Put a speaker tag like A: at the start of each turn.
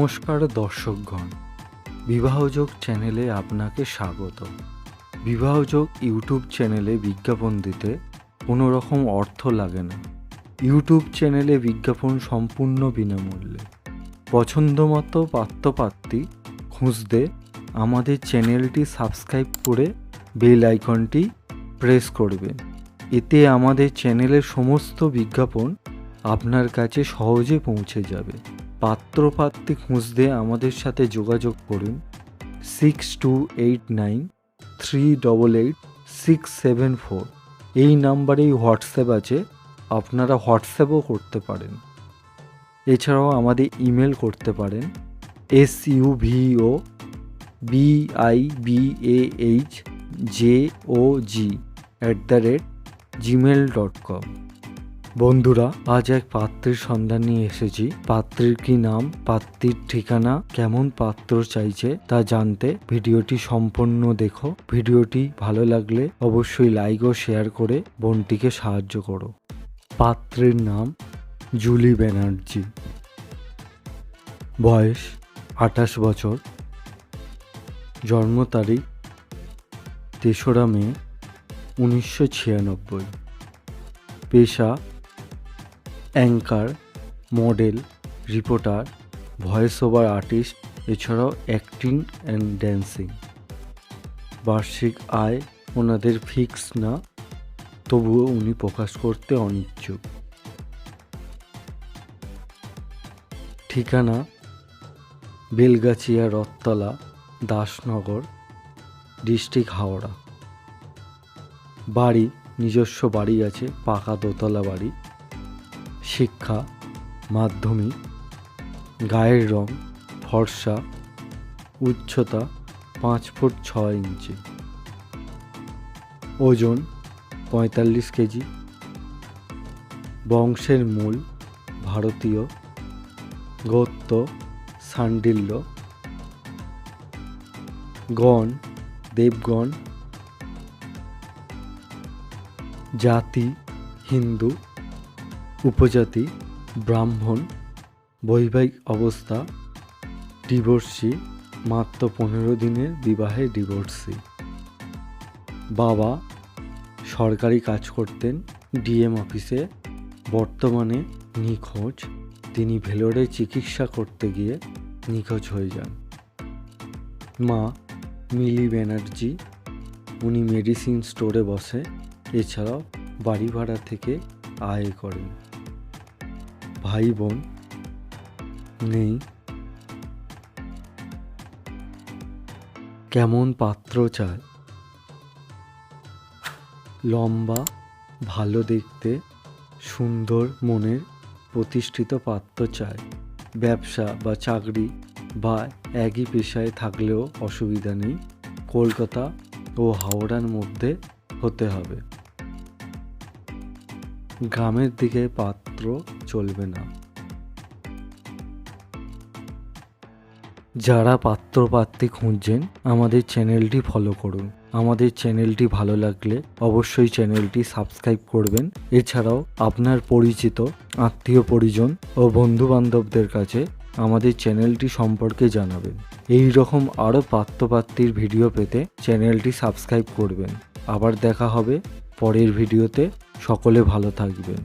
A: নমস্কার দর্শকগণ, বিবাহযোগ চ্যানেলে আপনাকে স্বাগত। বিবাহযোগ ইউটিউব চ্যানেলে বিজ্ঞাপন দিতে কোনো রকম অর্থ লাগে না। ইউটিউব চ্যানেলে বিজ্ঞাপন সম্পূর্ণ বিনামূল্যে। পছন্দমতো পাত্রপাত্রী খুঁজতে আমাদের চ্যানেলটি সাবস্ক্রাইব করে বেল আইকনটি প্রেস করবেন। এতে আমাদের চ্যানেলের সমস্ত বিজ্ঞাপন আপনার কাছে সহজে পৌঁছে যাবে। পাত্রপাত্রী খুঁজতে আমাদের সাথে যোগাযোগ করুন 6289388674। এই নাম্বারেই হোয়াটসঅ্যাপ আছে, আপনারা হোয়াটসঅ্যাপও করতে পারেন। এছাড়াও আমাদের ইমেল করতে পারেন subobihjog@gmail.com। বন্ধুরা, আজ এক পাত্রের সন্ধান নিয়ে এসেছি। পাত্রের কি নাম, পাত্রীর ঠিকানা, কেমন পাত্র চাইছে তা জানতে ভিডিওটি সম্পূর্ণ দেখো। ভিডিওটি ভালো লাগলে অবশ্যই লাইক ও শেয়ার করে বোনটিকে সাহায্য করো। পাত্রের নাম জুলি ব্যানার্জি, বয়স 28 বছর, জন্ম তারিখ 3রা মে 1996, পেশা anchor, model, reporter, voice over artist, এছাড়াও অ্যাক্টিং অ্যান্ড ড্যান্সিং। বার্ষিক আয় ওনাদের ফিক্স না, তবুও উনি প্রকাশ করতে অনিচ্ছুক। ঠিকানা বেলগাছিয়া, রথতলা, দাসনগর, ডিস্ট্রিক্ট হাওড়া। বাড়ি, নিজস্ব বাড়ি আছে, পাকা দোতলা বাড়ি। শিক্ষা মাধ্যমিক। গায়ের রং ফর্সা। উচ্চতা 5 ফুট 6 ইঞ্চি। ওজন 45 কেজি। বংশের মূল ভারতীয়। গোত্র শাণ্ডিল্য। গণ দেবগণ। জাতি হিন্দু। উপজাতি ব্রাহ্মণ। বৈবাহিক অবস্থা ডিভোর্সি, মাত্র 15 দিনের বিবাহে ডিভোর্সি। বাবা সরকারি কাজ করতেন ডিএম অফিসে, বর্তমানে নিখোঁজ। তিনি ভেলোরে চিকিৎসা করতে গিয়ে নিখোঁজ হয়ে যান। মা মিলি ব্যানার্জি, উনি মেডিসিন স্টোরে বসে, এছাড়াও বাড়ি ভাড়া থেকে আয় করেন। ভাই বোন নেই। কেমন পাত্র চায়? লম্বা, ভালো দেখতে, সুন্দর মনের, প্রতিষ্ঠিত পাত্র চায়। ব্যবসা বা চাকরি বা একই পেশায় থাকলেও অসুবিধা নেই। কলকাতা ও হাওড়ার মধ্যে হতে হবে। গ্রামের দিকে পাত্র চলবে না। যারা পাত্রপাত্রী খুঁজছেন আমাদের চ্যানেলটি ফলো করুন। আমাদের চ্যানেলটি ভালো লাগলে অবশ্যই চ্যানেলটি সাবস্ক্রাইব করবেন। এছাড়াও আপনার পরিচিত আত্মীয় পরিজন ও বন্ধুবান্ধবদের কাছে আমাদের চ্যানেলটি সম্পর্কে জানাবেন। এই রকম আরও পাত্রপাত্রীর ভিডিও পেতে চ্যানেলটি সাবস্ক্রাইব করবেন। আবার দেখা হবে পরের ভিডিওতে। সকলে ভালো থাকবেন।